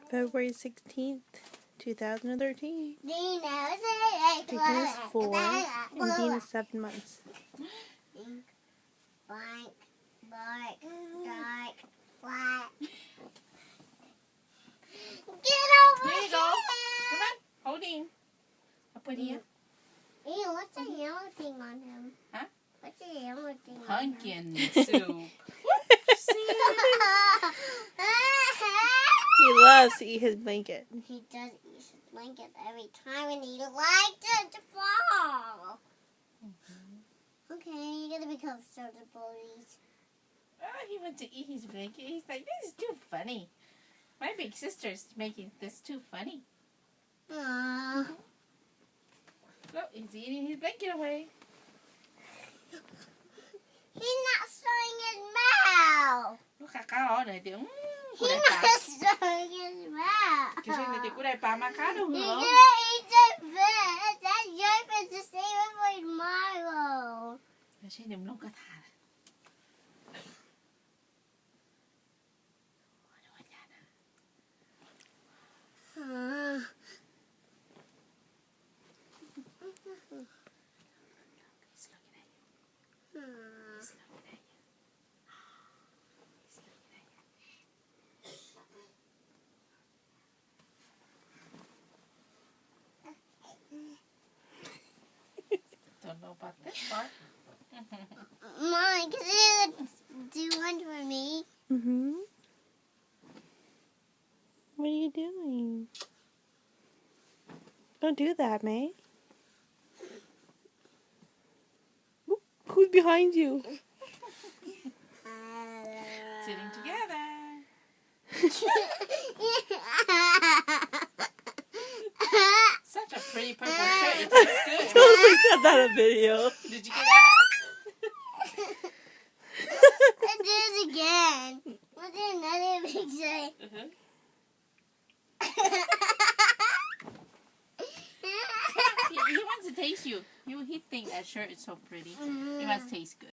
February 16th, 2013. Dean Jason is 4 and Dean is 7 months. Blank, black, dark, black. Get over Here you here! go. Come on, hold him. I'll put here. Ew, what's the yellow thing on him? Huh? What's the yellow thing on him? Pumpkin soup. See? He loves to eat his blanket. He does eat his blanket every time and he likes it to fall. Okay, you gotta be comfortable, please. Oh, he went to eat his blanket. He's like, this is too funny. My big sister's making this too funny. Aww. Look, he's eating his blanket away. He's not showing his mouth. Look, kakao na din. He's not showing his mouth. Kasi hindi ko na ipamakano, He's no? gonna eat the fish. That's your fish to save it for tomorrow. Kasi hindi mo nung katara. He's looking at you. He's looking at you. He's looking at you. Don't know about this part. Mom, could you do one for me? Mm-hmm. What are you doing? Don't do that, May. Oop, who's behind you? Sitting together. Such a pretty purple shirt. It tastes good. Totally got that on video. Did you get that? Let's do it again. Let's do another picture. He wants to taste you. He think that shirt is so pretty. It must taste good.